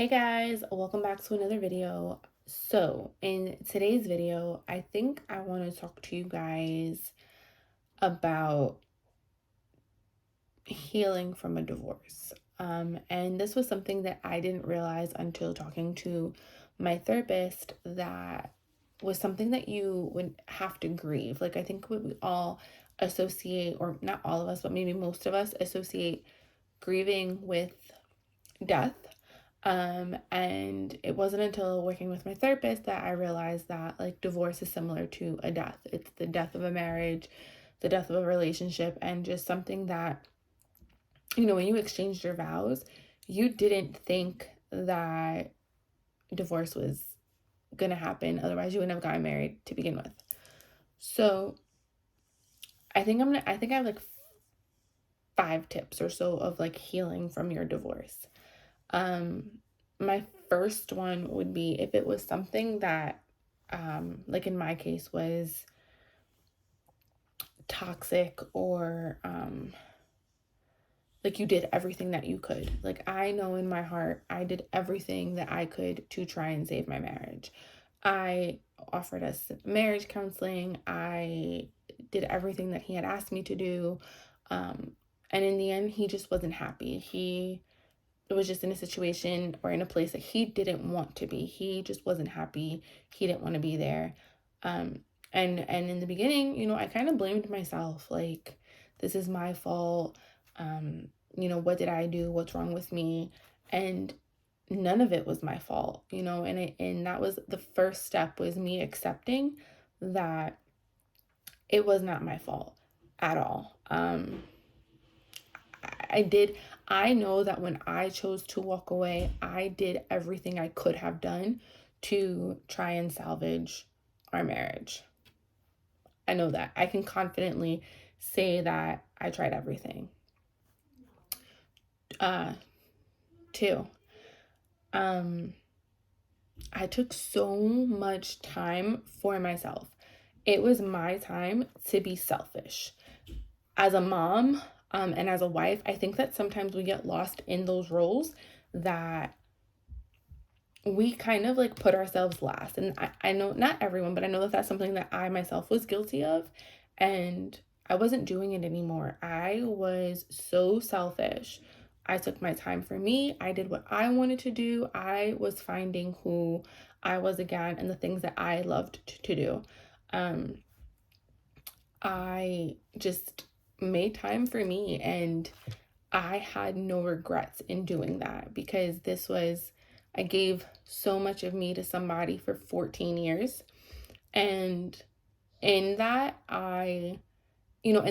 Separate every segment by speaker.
Speaker 1: Hey guys, welcome back to another video. So, in today's video, I think I want to talk to you guys about healing from a divorce. And this was something that I didn't realize until talking to my therapist that was something that you would have to grieve. Like, I think what we all associate, or not all of us, but maybe most of us associate grieving with death. And it wasn't until working with my therapist that I realized that like divorce is similar to a death. It's the death of a marriage, the death of a relationship, and just something that, when you exchanged your vows, you didn't think that divorce was gonna happen. Otherwise, you wouldn't have gotten married to begin with. So I think I have like 5 tips or so of like healing from your divorce. Um, my first one would be if it was something that, like in my case, was toxic or like you did everything that you could. Like I know in my heart, I did everything that I could to try and save my marriage. I offered us marriage counseling. I did everything that he had asked me to do. Um, and in the end, he just wasn't happy. He was just in a situation or in a place that he didn't want to be. He just wasn't happy. He didn't want to be there. Um, and in the beginning, I kind of blamed myself. Like, this is my fault. What did I do? What's wrong with me? And none of it was my fault, and that was the first step, was me accepting that it was not my fault at all. I did. I know that when I chose to walk away, I did everything I could have done to try and salvage our marriage. I know that. I can confidently say that I tried everything. Uh, Two, um, I took so much time for myself. It was my time to be selfish. As a mom, and as a wife, I think that sometimes we get lost in those roles that we kind of like put ourselves last. And I know not everyone, but I know that that's something that I myself was guilty of. And I wasn't doing it anymore. I was so selfish. I took my time for me. I did what I wanted to do. I was finding who I was again and the things that I loved to do. Um, I just made time for me, and I had no regrets in doing that because I gave so much of me to somebody for 14 years. And in that, and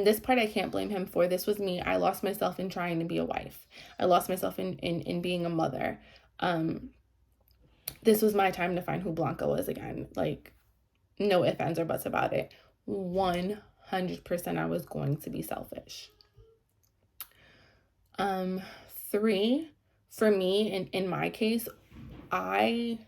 Speaker 1: this part I can't blame him for. This was me. I lost myself in trying to be a wife. I lost myself in being a mother. Um, this was my time to find who Blanca was again. Like, no ifs, ands, or buts about it. 100% I was going to be selfish. Um, Three, for me, in my case, I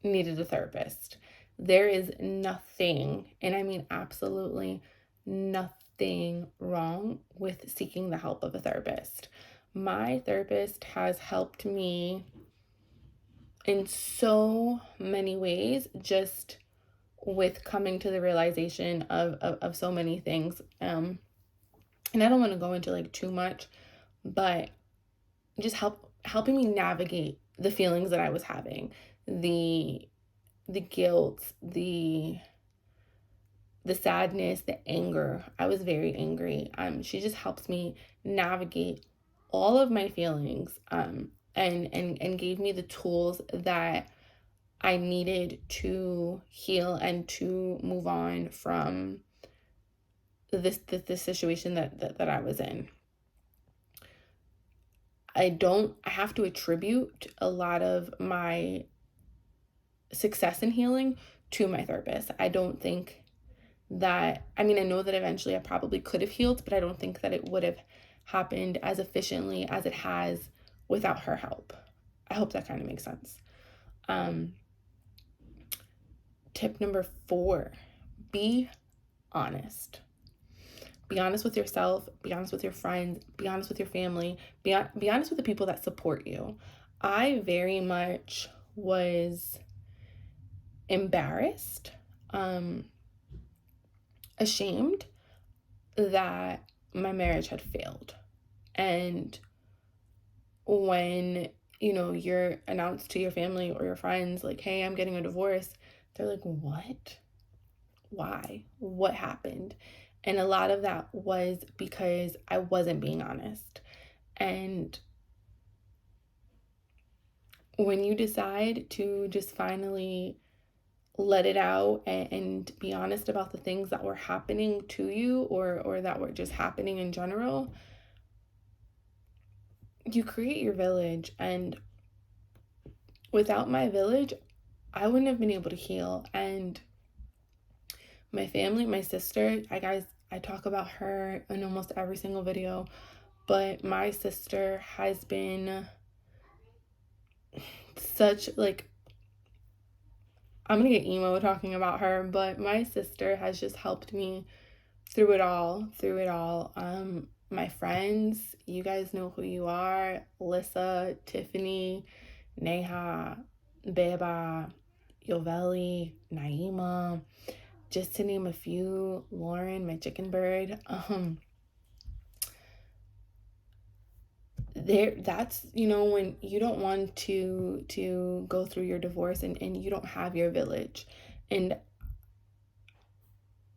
Speaker 1: needed a therapist. There is nothing, and I mean absolutely nothing wrong with seeking the help of a therapist. My therapist has helped me in so many ways, just with coming to the realization of so many things. And I don't want to go into like too much, but just helping me navigate the feelings that I was having, the guilt, the sadness, the anger. I was very angry. She just helps me navigate all of my feelings, and gave me the tools that I needed to heal and to move on from this situation that I was in. I have to attribute a lot of my success in healing to my therapist. I don't think that, I mean, I know that eventually I probably could have healed, but I don't think that it would have happened as efficiently as it has without her help. I hope that kind of makes sense. Tip number 4, be honest. Be honest with yourself, be honest with your friends, be honest with your family, be honest with the people that support you. I very much was embarrassed, um, ashamed that my marriage had failed. And when, you're announced to your family or your friends, like, hey, I'm getting a divorce, they're like, what? Why? What happened? And a lot of that was because I wasn't being honest. And when you decide to just finally let it out and be honest about the things that were happening to you or that were just happening in general, you create your village. And without my village, I wouldn't have been able to heal. And my family, my sister, I talk about her in almost every single video, but my sister has been such, like, I'm gonna get emo talking about her, but my sister has just helped me through it all. My friends, you guys know who you are: Lissa, Tiffany, Neha, Beba, Yoveli, Naima, just to name a few. Lauren, my chicken bird. That's, when you don't want to go through your divorce and you don't have your village. And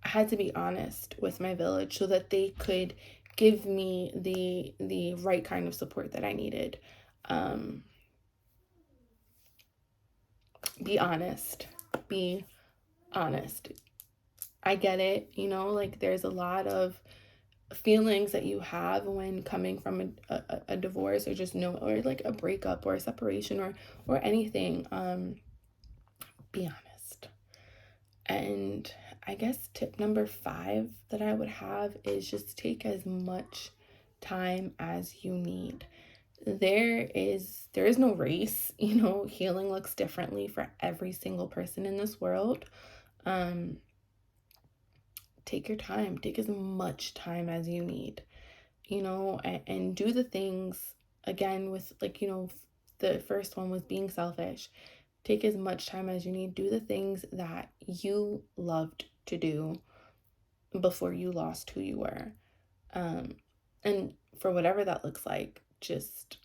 Speaker 1: I had to be honest with my village so that they could give me the right kind of support that I needed. Um, be honest. Be honest. I get it, like there's a lot of feelings that you have when coming from a divorce, or just or like a breakup or a separation or anything. Be honest. And I guess tip number 5 that I would have is just take as much time as you need. There is no race. Healing looks differently for every single person in this world. um Take your time, take as much time as you need, and do the things, again, with, like, the first one was being selfish. Take as much time as you need. Do the things that you loved to do before you lost who you were. Um, and for whatever that looks like, just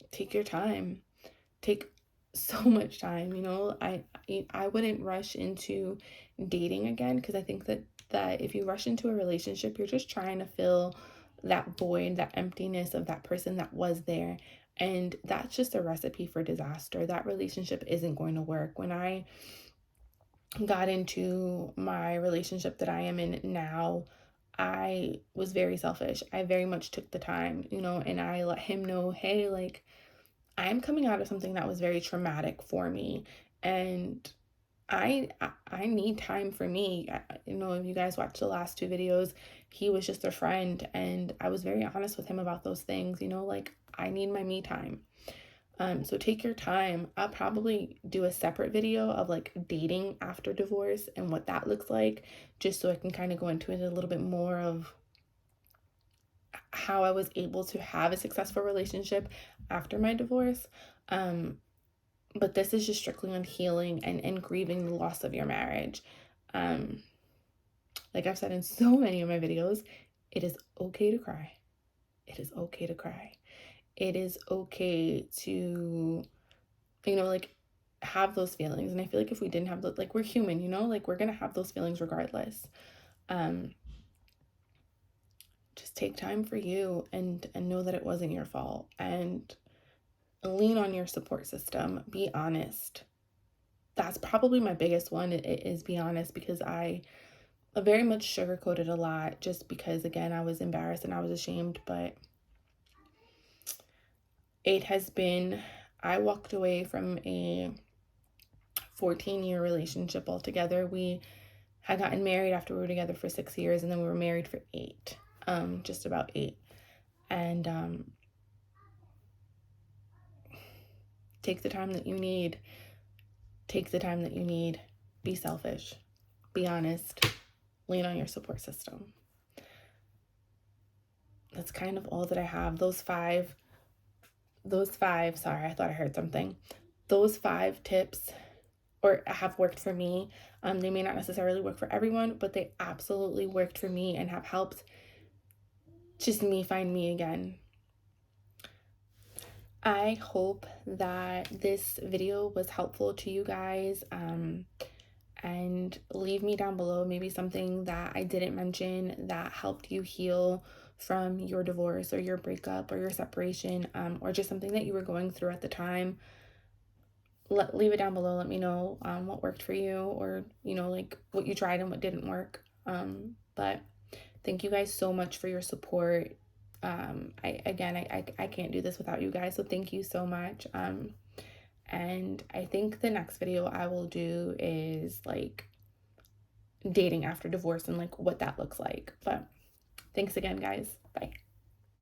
Speaker 1: take your time. Take so much time. I wouldn't rush into dating again, because I think that if you rush into a relationship, you're just trying to fill that void, that emptiness of that person that was there. And that's just a recipe for disaster. That relationship isn't going to work. When I got into my relationship that I am in now, I was very selfish. I very much took the time, and I let him know, hey, like, I'm coming out of something that was very traumatic for me, and I need time for me. If you guys watched the last 2 videos, he was just a friend, and I was very honest with him about those things, like, I need my me time. So take your time. I'll probably do a separate video of, like, dating after divorce and what that looks like, just so I can kind of go into it a little bit more of how I was able to have a successful relationship after my divorce. But this is just strictly on healing and grieving the loss of your marriage. Um, like I've said in so many of my videos, it is okay to cry. It is okay to cry. It is okay to, like, have those feelings. And I feel like if we didn't have those, like, we're human, like, we're going to have those feelings regardless. Um, just take time for you and know that it wasn't your fault, and lean on your support system. Be honest. That's probably my biggest one, is be honest, because I very much sugarcoated a lot, just because, again, I was embarrassed and I was ashamed. But it has been, I walked away from a 14-year relationship altogether. We had gotten married after we were together for 6 years, and then we were married for 8, just about 8. And take the time that you need. Take the time that you need. Be selfish. Be honest. Lean on your support system. That's kind of all that I have. Those 5 those five, sorry, I thought I heard something. Those 5 tips or have worked for me. They may not necessarily work for everyone, but they absolutely worked for me and have helped just me find me again. I hope that this video was helpful to you guys. And leave me down below maybe something that I didn't mention that helped you heal from your divorce or your breakup or your separation, or just something that you were going through at the time. Leave it down below. Let me know what worked for you, or like what you tried and what didn't work. But thank you guys so much for your support. I can't do this without you guys, so thank you so much. And I think the next video I will do is like dating after divorce and like what that looks like. But thanks again, guys. Bye.